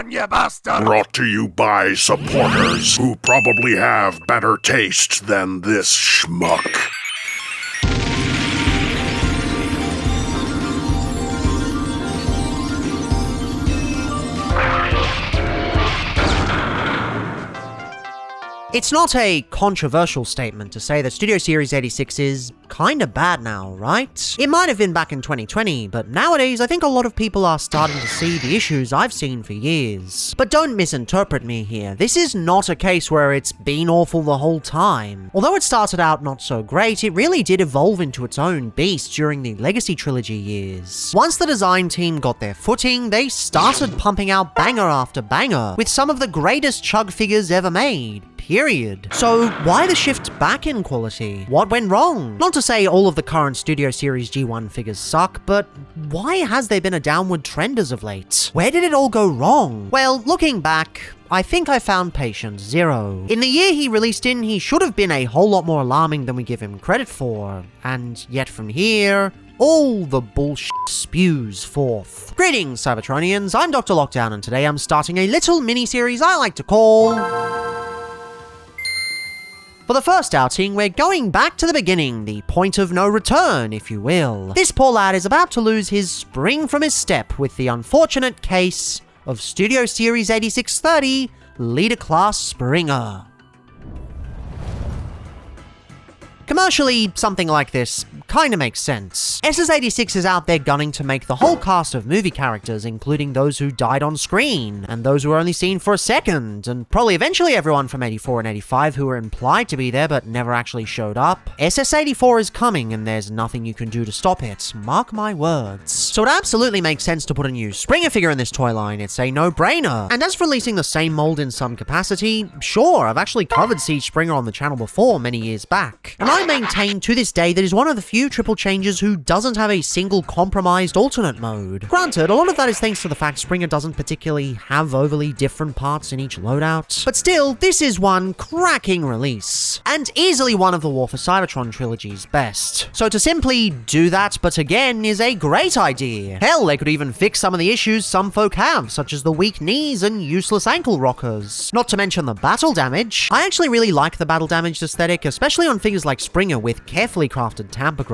on, you bastard! Brought to you by supporters who probably have better taste than this schmuck. It's not a controversial statement to say that Studio Series 86 is kinda bad now, right? It might have been back in 2020, but nowadays I think a lot of people are starting to see the issues I've seen for years. But don't misinterpret me here. This is not a case where it's been awful the whole time. Although it started out not so great, it really did evolve into its own beast during the Legacy Trilogy years. Once the design team got their footing, they started pumping out banger after banger, with some of the greatest chug figures ever made. Period. So why the shift back in quality? What went wrong? Not to say all of the current Studio Series G1 figures suck, but why has there been a downward trend as of late? Where did it all go wrong? Well, looking back, I think I found patient zero. In the year he released in, he should have been a whole lot more alarming than we give him credit for, and yet from here, all the bullshit spews forth. Greetings, Cybertronians, I'm DrLockdown, and today I'm starting a little mini-series I like to call... For the first outing, we're going back to the beginning, the point of no return, if you will. This poor lad is about to lose his spring from his step with the unfortunate case of Studio Series 86-30 Leader Class Springer. Commercially, something like this kinda makes sense. SS86 is out there gunning to make the whole cast of movie characters, including those who died on screen, and those who were only seen for a second, and probably eventually everyone from 84 and 85 who were implied to be there but never actually showed up. SS84 is coming, and there's nothing you can do to stop it, mark my words. So it absolutely makes sense to put a new Springer figure in this toy line, it's a no-brainer. And as for releasing the same mold in some capacity, sure, I've actually covered Siege Springer on the channel before many years back, and I maintain to this day that he's one of the few triple changes who doesn't have a single compromised alternate mode. Granted, a lot of that is thanks to the fact Springer doesn't particularly have overly different parts in each loadout, but still, this is one cracking release, and easily one of the War for Cybertron trilogy's best. So to simply do that but again is a great idea. Hell, they could even fix some of the issues some folk have, such as the weak knees and useless ankle rockers. Not to mention the battle damage. I actually really like the battle damage aesthetic, especially on figures like Springer with carefully crafted tampograph.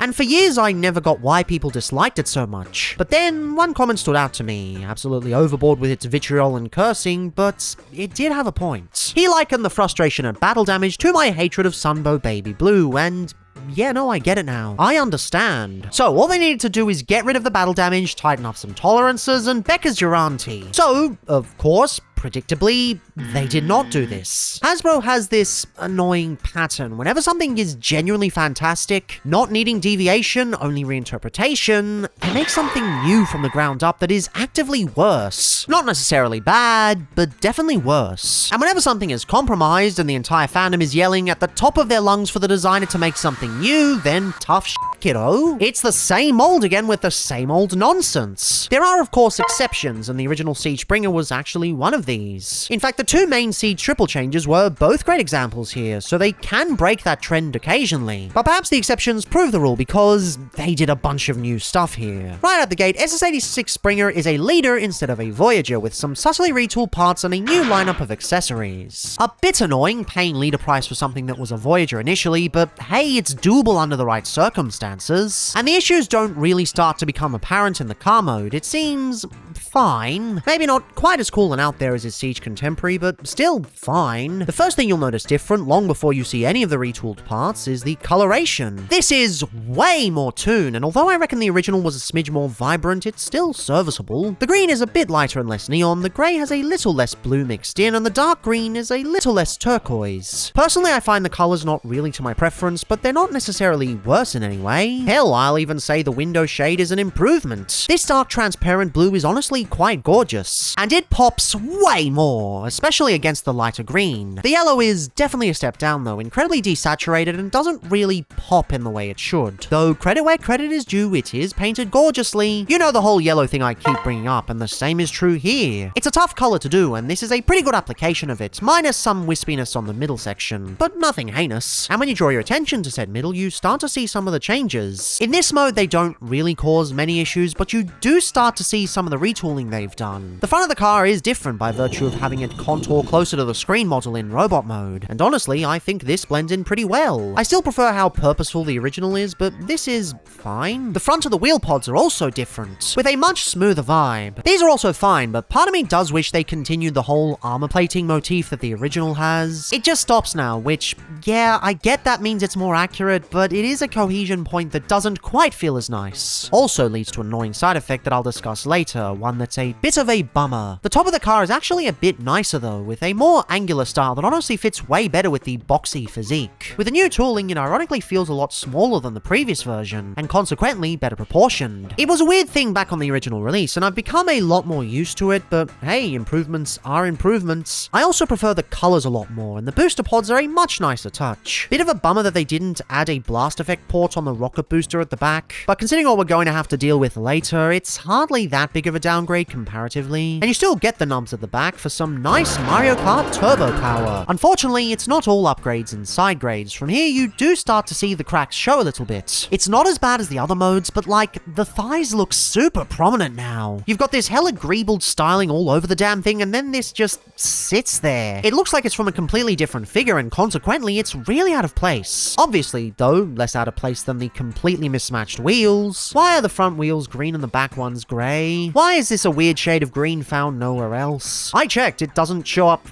And for years I never got why people disliked it so much. But then, one comment stood out to me, absolutely overboard with its vitriol and cursing, but it did have a point. He likened the frustration at battle damage to my hatred of Sunbow Baby Blue, and yeah, no, I get it now. I understand. So, all they needed to do is get rid of the battle damage, tighten up some tolerances, and Becca's your auntie. So, of course, predictably, they did not do this. Hasbro has this annoying pattern. Whenever something is genuinely fantastic, not needing deviation, only reinterpretation, they make something new from the ground up that is actively worse. Not necessarily bad, but definitely worse. And whenever something is compromised and the entire fandom is yelling at the top of their lungs for the designer to make something new, then tough shit, kiddo. It's the same mold again with the same old nonsense. There are, of course, exceptions, and the original Siege Springer was actually one of these. In fact, the two main Siege triple changes were both great examples here, so they can break that trend occasionally. But perhaps the exceptions prove the rule because they did a bunch of new stuff here. Right out the gate, SS86 Springer is a leader instead of a Voyager with some subtly retooled parts and a new lineup of accessories. A bit annoying paying leader price for something that was a Voyager initially, but hey, it's doable under the right circumstances. And the issues don't really start to become apparent in the car mode. It seems fine. Maybe not quite as cool and out there as his Siege contemporary, but still fine. The first thing you'll notice different, long before you see any of the retooled parts, is the coloration. This is way more toon, and although I reckon the original was a smidge more vibrant, it's still serviceable. The green is a bit lighter and less neon, the grey has a little less blue mixed in, and the dark green is a little less turquoise. Personally, I find the colours not really to my preference, but they're not necessarily worse in any way. Hell, I'll even say the window shade is an improvement. This dark transparent blue is honestly quite gorgeous, and it pops way more, especially against the lighter green. The yellow is definitely a step down though, incredibly desaturated and doesn't really pop in the way it should. Though credit where credit is due, it is painted gorgeously. You know the whole yellow thing I keep bringing up, and the same is true here. It's a tough color to do, and this is a pretty good application of it, minus some wispiness on the middle section, but nothing heinous. And when you draw your attention to said middle, you start to see some of the changes. In this mode, they don't really cause many issues, but you do start to see some of the retooling they've done. The front of the car is different by virtue of having it contour closer to the screen model in robot mode, and honestly, I think this blends in pretty well. I still prefer how purposeful the original is, but this is fine. The front of the wheel pods are also different, with a much smoother vibe. These are also fine, but part of me does wish they continued the whole armor plating motif that the original has. It just stops now, which, yeah, I get that means it's more accurate, but it is a cohesion point that doesn't quite feel as nice. Also leads to an annoying side effect that I'll discuss later, one that's a bit of a bummer. The top of the car is actually a bit nicer though, with a more angular style that honestly fits way better with the boxy physique. With the new tooling, it ironically feels a lot smaller than the previous version, and consequently better proportioned. It was a weird thing back on the original release, and I've become a lot more used to it, but hey, improvements are improvements. I also prefer the colors a lot more, and the booster pods are a much nicer touch. Bit of a bummer that they didn't add a blast effect port on the rocket booster at the back, but considering what we're going to have to deal with later, it's hardly that big of a downgrade comparatively, and you still get the knobs at the back for some nice Mario Kart turbo power. Unfortunately, it's not all upgrades and side grades. From here, you do start to see the cracks show a little bit. It's not as bad as the other modes, but like, the thighs look super prominent now. You've got this hella greebled styling all over the damn thing, and then this just sits there. It looks like it's from a completely different figure, and consequently, it's really out of place. Obviously, though, less out of place than the completely mismatched wheels. Why are the front wheels green and the back ones grey? Why is this a weird shade of green found nowhere else? I checked, it doesn't show up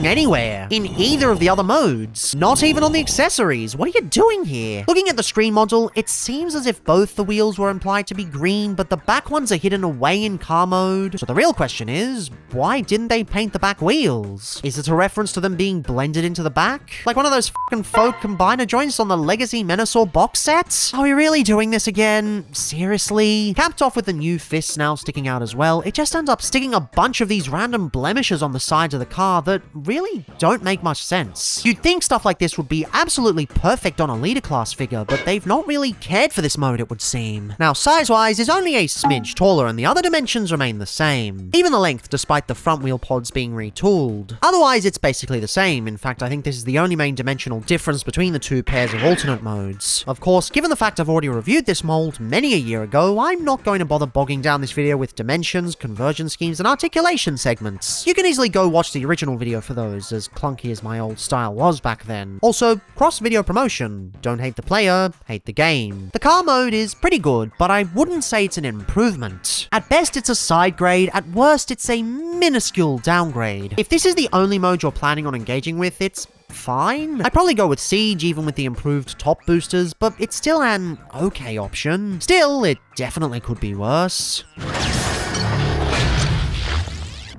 anywhere in either of the other modes. Not even on the accessories. What are you doing here? Looking at the screen model, it seems as if both the wheels were implied to be green, but the back ones are hidden away in car mode. So the real question is, why didn't they paint the back wheels? Is it a reference to them being blended into the back? Like one of those fucking faux combiner joints on the Legacy Menasor box set? Are we really doing this again? Seriously? Capped off with the new fists now sticking out as well, it just ends up sticking a bunch of these random blemishes on the sides of the car that really don't make much sense. You'd think stuff like this would be absolutely perfect on a leader class figure, but they've not really cared for this mode, it would seem. Now, size-wise is only a smidge taller, and the other dimensions remain the same. Even the length, despite the front wheel pods being retooled. Otherwise, it's basically the same. In fact, I think this is the only main dimensional difference between the two pairs of alternate modes. Of course, given the fact I've already reviewed this mold many a year ago, I'm not going to bother bogging down this video with dimensions, conversion schemes, and articulation segments. You can easily go watch the original video for those, as clunky as my old style was back then. Also, cross-video promotion. Don't hate the player, hate the game. The car mode is pretty good, but I wouldn't say it's an improvement. At best, it's a side grade. At worst, it's a minuscule downgrade. If this is the only mode you're planning on engaging with, it's fine. I'd probably go with Siege, even with the improved top boosters, but it's still an okay option. Still, it definitely could be worse.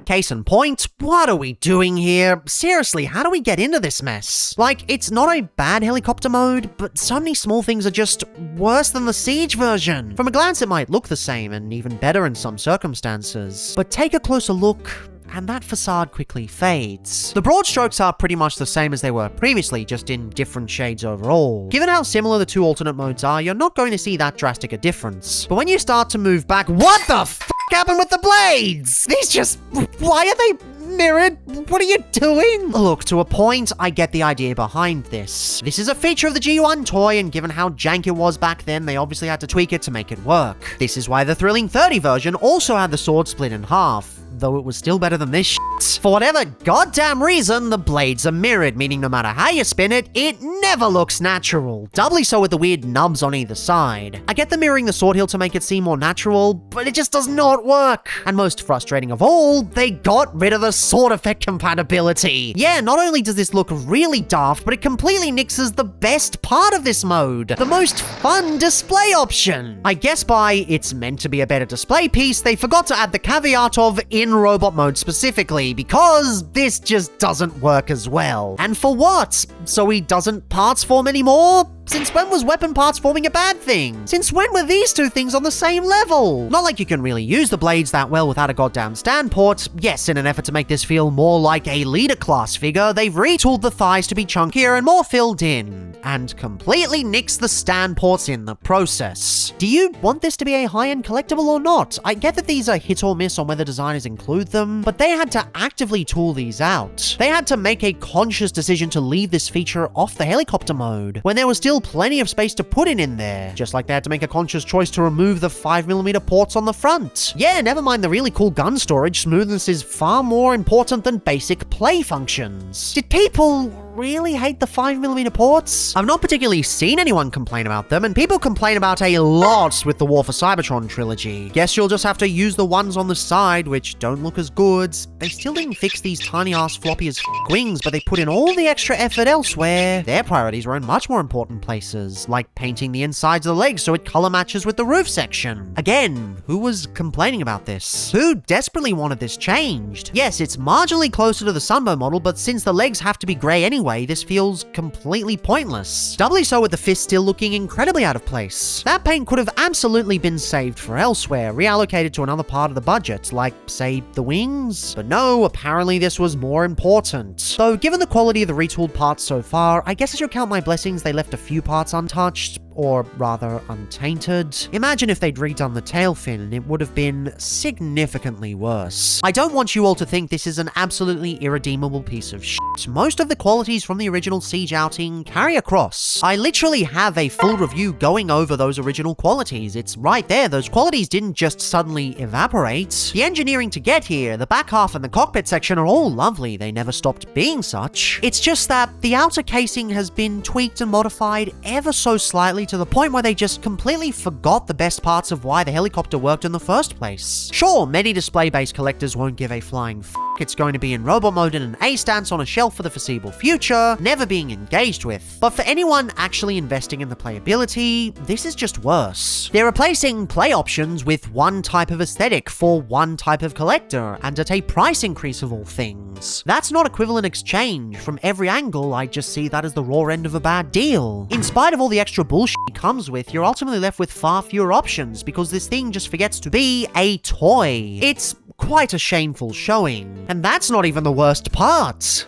Case in point, what are we doing here? Seriously, how do we get into this mess? Like, it's not a bad helicopter mode, but so many small things are just worse than the Siege version. From a glance, it might look the same and even better in some circumstances, but take a closer look, and that facade quickly fades. The broad strokes are pretty much the same as they were previously, just in different shades overall. Given how similar the two alternate modes are, you're not going to see that drastic a difference. But when you start to move back, what the f*** happened with the blades? These just... why are they mirrored? What are you doing? Look, to a point, I get the idea behind this. This is a feature of the G1 toy, and given how jank it was back then, they obviously had to tweak it to make it work. This is why the Thrilling 30 version also had the sword split in half, though it was still better than this shit. For whatever goddamn reason, the blades are mirrored, meaning no matter how you spin it, it never looks natural. Doubly so with the weird nubs on either side. I get the mirroring the sword hilt to make it seem more natural, but it just does not work. And most frustrating of all, they got rid of the sword effect compatibility. Yeah, not only does this look really daft, but it completely nixes the best part of this mode. The most fun display option. I guess by it's meant to be a better display piece, they forgot to add the caveat of in robot mode specifically, because this just doesn't work as well. And for what? So he doesn't parts form anymore? Since when was weapon parts forming a bad thing? Since when were these two things on the same level? Not like you can really use the blades that well without a goddamn stand port. Yes, in an effort to make this feel more like a leader class figure, they've retooled the thighs to be chunkier and more filled in, and completely nixed the stand ports in the process. Do you want this to be a high-end collectible or not? I get that these are hit or miss on whether designers include them, but they had to actively tool these out. They had to make a conscious decision to leave this feature off the helicopter mode, when there was still plenty of space to put in there, just like they had to make a conscious choice to remove the 5mm ports on the front. Yeah, never mind the really cool gun storage, smoothness is far more important than basic play functions. Did people really hate the 5mm ports? I've not particularly seen anyone complain about them, and people complain about a lot with the War for Cybertron trilogy. Guess you'll just have to use the ones on the side, which don't look as good. They still didn't fix these tiny ass floppy as wings, but they put in all the extra effort elsewhere. Their priorities were in much more important places, like painting the insides of the legs so it color matches with the roof section. Again, who was complaining about this? Who desperately wanted this changed? Yes, it's marginally closer to the Sunbow model, but since the legs have to be grey anyway, this feels completely pointless. Doubly so with the fist still looking incredibly out of place. That paint could have absolutely been saved for elsewhere, reallocated to another part of the budget, like, say, the wings? But no, apparently this was more important. Though, given the quality of the retooled parts so far, I guess I should count my blessings they left a few parts untouched, or rather untainted. Imagine if they'd redone the tail fin and it would have been significantly worse. I don't want you all to think this is an absolutely irredeemable piece of shit. Most of the qualities from the original Siege outing carry across. I literally have a full review going over those original qualities. It's right there. Those qualities didn't just suddenly evaporate. The engineering to get here, the back half and the cockpit section are all lovely. They never stopped being such. It's just that the outer casing has been tweaked and modified ever so slightly to the point where they just completely forgot the best parts of why the helicopter worked in the first place. Sure, many display-based collectors won't give a flying f***. It's going to be in robot mode in an A stance on a shelf for the foreseeable future, never being engaged with. But for anyone actually investing in the playability, this is just worse. They're replacing play options with one type of aesthetic for one type of collector, and at a price increase of all things. That's not equivalent exchange. From every angle, I just see that as the raw end of a bad deal. In spite of all the extra bullshit it comes with, you're ultimately left with far fewer options because this thing just forgets to be a toy. It's quite a shameful showing. And that's not even the worst part.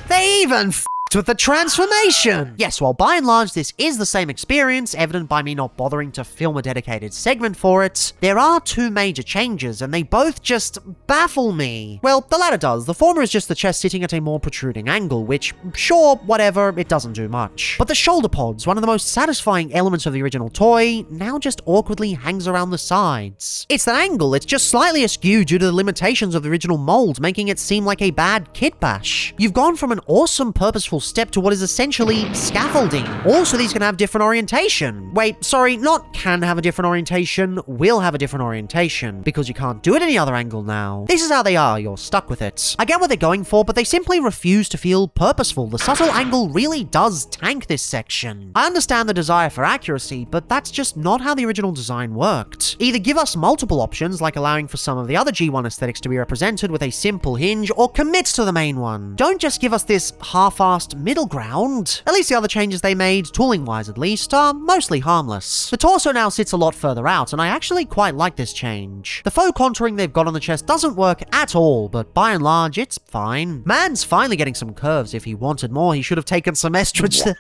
They even with the transformation! Yes, while by and large this is the same experience, evident by me not bothering to film a dedicated segment for it, there are two major changes, and they both just baffle me. Well, the latter does. The former is just the chest sitting at a more protruding angle, which, sure, whatever, it doesn't do much. But the shoulder pods, one of the most satisfying elements of the original toy, now just awkwardly hangs around the sides. It's that angle, it's just slightly askew due to the limitations of the original mold, making it seem like a bad kit bash. You've gone from an awesome, purposeful step to what is essentially scaffolding. Also, these can have different orientation. Wait, sorry, not can have a different orientation, will have a different orientation, because you can't do it any other angle now. This is how they are, you're stuck with it. I get what they're going for, but they simply refuse to feel purposeful. The subtle angle really does tank this section. I understand the desire for accuracy, but that's just not how the original design worked. Either give us multiple options, like allowing for some of the other G1 aesthetics to be represented with a simple hinge, or commit to the main one. Don't just give us this half-assed middle ground. At least the other changes they made, tooling-wise at least, are mostly harmless. The torso now sits a lot further out, and I actually quite like this change. The faux contouring they've got on the chest doesn't work at all, but by and large, it's fine. Man's finally getting some curves. If he wanted more, he should have taken some estrogen.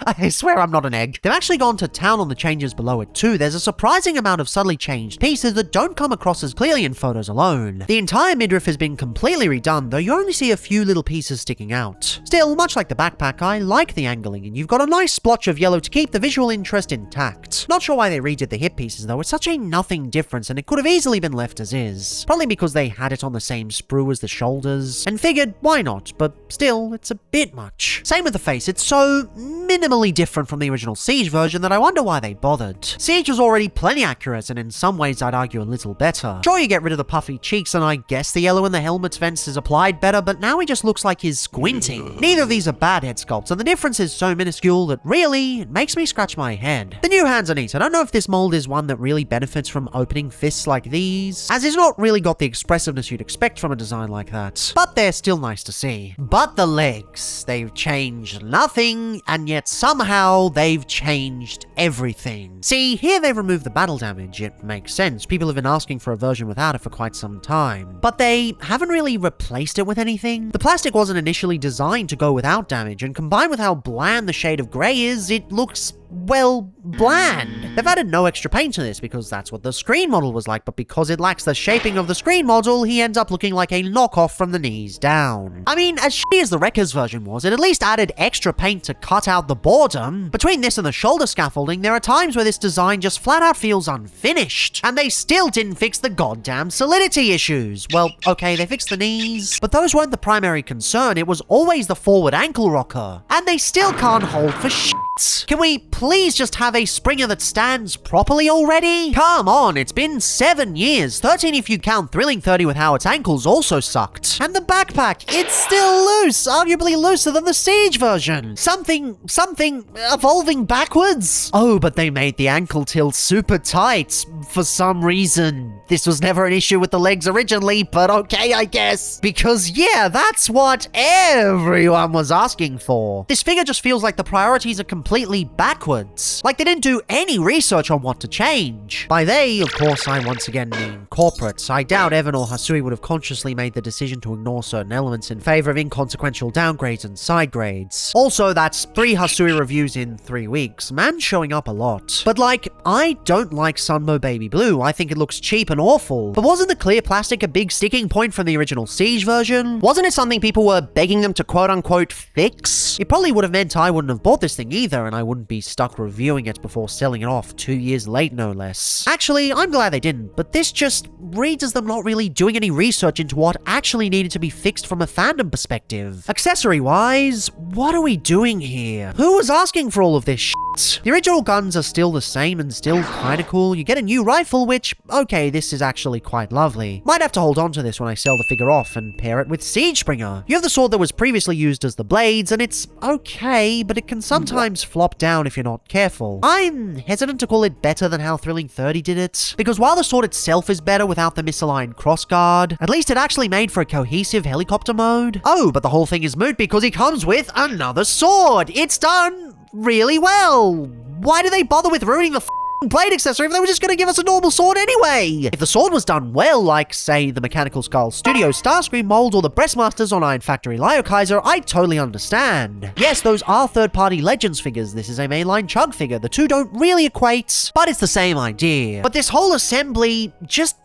I swear I'm not an egg. They've actually gone to town on the changes below it too. There's a surprising amount of subtly changed pieces that don't come across as clearly in photos alone. The entire midriff has been completely redone, though you only see a few little pieces sticking out. Still, much like the backpack, I like the angling, and you've got a nice splotch of yellow to keep the visual interest intact. Not sure why they redid the hip pieces though. It's such a nothing difference, and it could have easily been left as is. Probably because they had it on the same sprue as the shoulders, and figured, why not? But still, it's a bit much. Same with the face. It's so minimally different from the original Siege version that I wonder why they bothered. Siege was already plenty accurate, and in some ways I'd argue a little better. Sure, you get rid of the puffy cheeks, and I guess the yellow in the helmet's vents is applied better, but now he just looks like he's squinting. Neither of these are bad head sculpts, and the difference is so minuscule that really, it makes me scratch my head. The new hands are neat. I don't know if this mold is one that really benefits from opening fists like these, as it's not really got the expressiveness you'd expect from a design like that, but they're still nice to see. But the legs, they've changed nothing, and yet somehow they've changed everything. See, here they've removed the battle damage. It makes sense. People have been asking for a version without it for quite some time. But they haven't really replaced it with anything. The plastic wasn't initially designed to go without damage, and combined with how bland the shade of grey is, it looks, well, bland. They've added no extra paint to this because that's what the screen model was like, but because it lacks the shaping of the screen model, he ends up looking like a knockoff from the knees down. I mean, as shitty as the Wreckers version was, it at least added extra paint to cut out the boredom. Between this and the shoulder scaffolding, there are times where this design just flat out feels unfinished, and they still didn't fix the goddamn solidity issues. Well, okay, they fixed the knees, but those weren't the primary concern. It was always the forward ankle rocker, and they still can't hold for shit. Can we please just have a Springer that stands properly already? Come on, it's been 7 years, 13 if you count Thrilling 30 with how its ankles also sucked. And the backpack, it's still loose, arguably looser than the Siege version. Something evolving backwards. Oh, but they made the ankle tilt super tight for some reason. This was never an issue with the legs originally, but okay, I guess. Because yeah, that's what everyone was asking for. This figure just feels like the priorities are completely backwards. Like they didn't do any research on what to change. By they, of course, I once again mean corporates. I doubt Evan or Hasui would have consciously made the decision to ignore certain elements in favor of inconsequential downgrades and side grades. Also, that's 3 Hasui reviews in 3 weeks. Man's showing up a lot. But like, I don't like Sunbow Baby Blue. I think it looks cheap and awful. But wasn't the clear plastic a big sticking point from the original Siege version? Wasn't it something people were begging them to quote-unquote fix? It probably would have meant I wouldn't have bought this thing either, and I wouldn't be stuck reviewing it before selling it off 2 years late, no less. Actually, I'm glad they didn't, but this just reads as them not really doing any research into what actually needed to be fixed from a fandom perspective. Accessory-wise, what are we doing here? Who was asking for all of this shit? The original guns are still the same and still kinda cool. You get a new rifle, which, okay, this is actually quite lovely. Might have to hold on to this when I sell the figure off and pair it with Siege Springer. You have the sword that was previously used as the blades, and it's okay, but it can sometimes flop down if you're not careful. I'm hesitant to call it better than how Thrilling 30 did it, because while the sword itself is better without the misaligned crossguard, at least it actually made for a cohesive helicopter mode. Oh, but the whole thing is moot because he comes with another sword. It's done really well. Why do they bother with ruining the blade accessory if they were just going to give us a normal sword anyway? If the sword was done well, like, say, the Mechanical Skull Studio Starscream mold or the Breastmasters on Iron Factory Lio Kaiser, I'd totally understand. Yes, those are third-party Legends figures. This is a mainline Chug figure. The two don't really equate, but it's the same idea. But this whole assembly just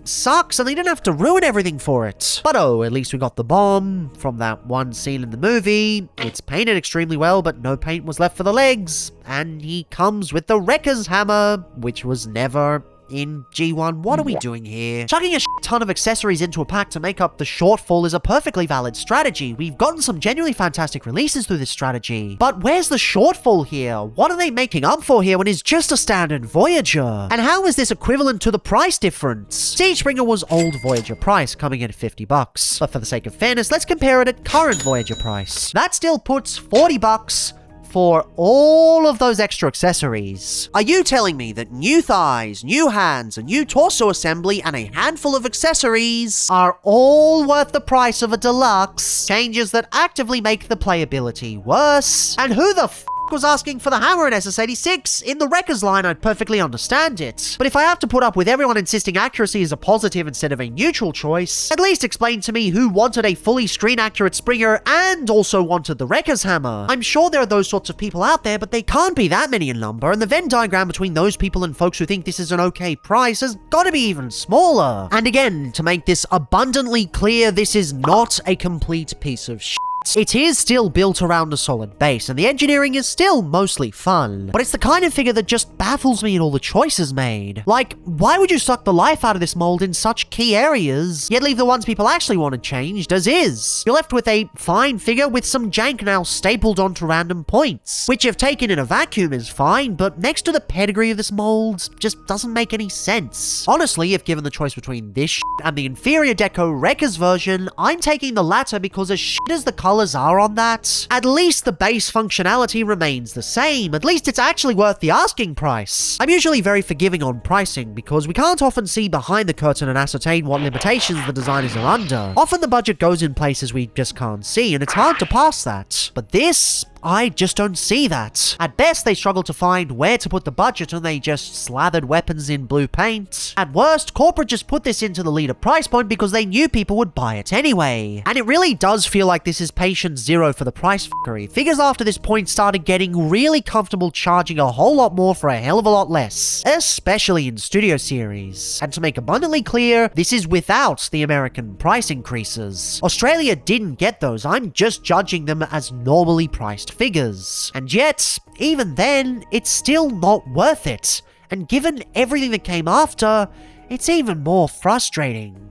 sucks, and they didn't have to ruin everything for it. But oh, at least we got the bomb from that one scene in the movie. It's painted extremely well, but no paint was left for the legs. And he comes with the Wrecker's hammer, which was never in G1. What are we doing here? Chucking a ton of accessories into a pack to make up the shortfall is a perfectly valid strategy. We've gotten some genuinely fantastic releases through this strategy. But where's the shortfall here? What are they making up for here when it's just a standard Voyager? And how is this equivalent to the price difference? Siege Springer was old Voyager price, coming in at $50. But for the sake of fairness, let's compare it at current Voyager price. That still puts $40 for all of those extra accessories. Are you telling me that new thighs, new hands, a new torso assembly, and a handful of accessories are all worth the price of a deluxe? Changes that actively make the playability worse? And who the was asking for the hammer in SS86? In the Wreckers line, I'd perfectly understand it. But if I have to put up with everyone insisting accuracy is a positive instead of a neutral choice, at least explain to me who wanted a fully screen-accurate Springer and also wanted the Wreckers hammer. I'm sure there are those sorts of people out there, but they can't be that many in number, and the Venn diagram between those people and folks who think this is an okay price has got to be even smaller. And again, to make this abundantly clear, this is not a complete piece of shit. It is still built around a solid base, and the engineering is still mostly fun, but it's the kind of figure that just baffles me in all the choices made. Like, why would you suck the life out of this mold in such key areas, yet leave the ones people actually wanted changed as is? You're left with a fine figure with some jank now stapled onto random points, which if taken in a vacuum is fine, but next to the pedigree of this mold, just doesn't make any sense. Honestly, if given the choice between this shit and the inferior deco Wreckers version, I'm taking the latter because as shit as the colors are on that, at least the base functionality remains the same. At least it's actually worth the asking price. I'm usually very forgiving on pricing because we can't often see behind the curtain and ascertain what limitations the designers are under. Often the budget goes in places we just can't see, and it's hard to pass that. But this, I just don't see that. At best, they struggle to find where to put the budget and they just slathered weapons in blue paint. At worst, corporate just put this into the leader price point because they knew people would buy it anyway. And it really does feel like this is patient zero for the price fuckery. Figures after this point started getting really comfortable charging a whole lot more for a hell of a lot less, especially in studio series. And to make abundantly clear, this is without the American price increases. Australia didn't get those. I'm just judging them as normally priced figures. And yet, even then, it's still not worth it. And given everything that came after, it's even more frustrating.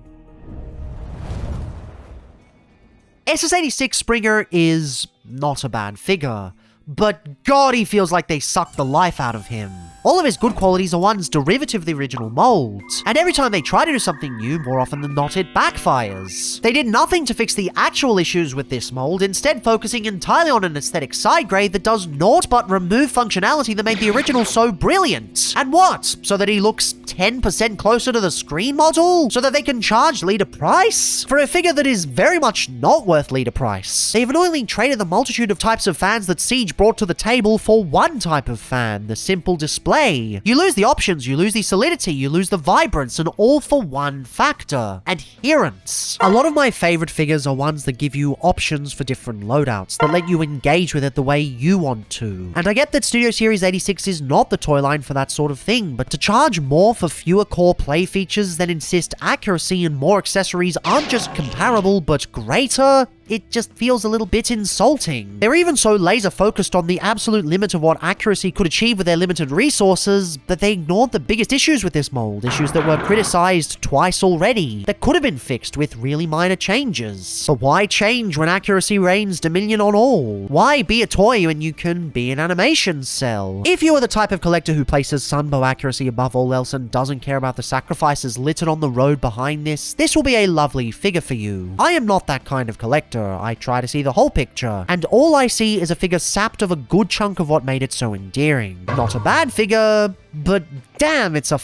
SS86 Springer is not a bad figure, but God, he feels like they sucked the life out of him. All of his good qualities are ones derivative of the original mold, and every time they try to do something new, more often than not, it backfires. They did nothing to fix the actual issues with this mold, instead focusing entirely on an aesthetic side grade that does naught but remove functionality that made the original so brilliant. And what? So that he looks 10% closer to the screen model? So that they can charge leader price? For a figure that is very much not worth leader price. They've annoyingly traded the multitude of types of fans that Siege brought to the table for one type of fan, the simple display. You lose the options, you lose the solidity, you lose the vibrance, and all for one factor: adherence. A lot of my favorite figures are ones that give you options for different loadouts, that let you engage with it the way you want to. And I get that Studio Series 86 is not the toy line for that sort of thing, but to charge more for fewer core play features, then insist accuracy and more accessories aren't just comparable but greater, it just feels a little bit insulting. They're even so laser focused on the absolute limit of what accuracy could achieve with their limited resources that they ignored the biggest issues with this mold, issues that were criticized twice already, that could have been fixed with really minor changes. But why change when accuracy reigns dominion on all? Why be a toy when you can be an animation cell? If you are the type of collector who places Sunbow accuracy above all else and doesn't care about the sacrifices littered on the road behind this, this will be a lovely figure for you. I am not that kind of collector. I try to see the whole picture, and all I see is a figure sapped of a good chunk of what made it so endearing. Not a bad figure, but damn, it's a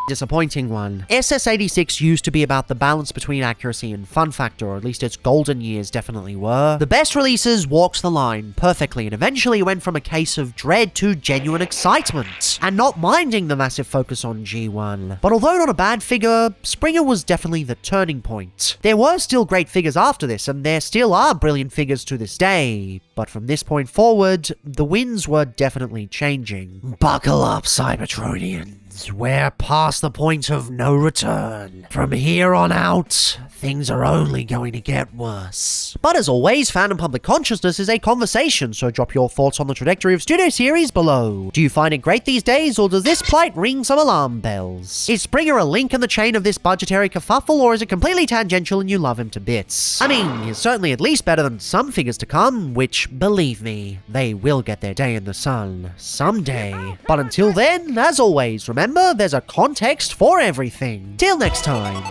disappointing one. SS86 used to be about the balance between accuracy and fun factor, or at least its golden years definitely were. The best releases walked the line perfectly, and eventually went from a case of dread to genuine excitement, and not minding the massive focus on G1. But although not a bad figure, Springer was definitely the turning point. There were still great figures after this, and there still are brilliant figures to this day, but from this point forward, the winds were definitely changing. Buckle up, Cybertronians. We're past the point of no return. From here on out, things are only going to get worse. But as always, fan and public consciousness is a conversation, so drop your thoughts on the trajectory of Studio Series below. Do you find it great these days, or does this plight ring some alarm bells? Is Springer a link in the chain of this budgetary kerfuffle, or is it completely tangential and you love him to bits? I mean, he's certainly at least better than some figures to come, which, believe me, they will get their day in the sun. Someday. But until then, as always, remember, there's a context for everything. Till next time.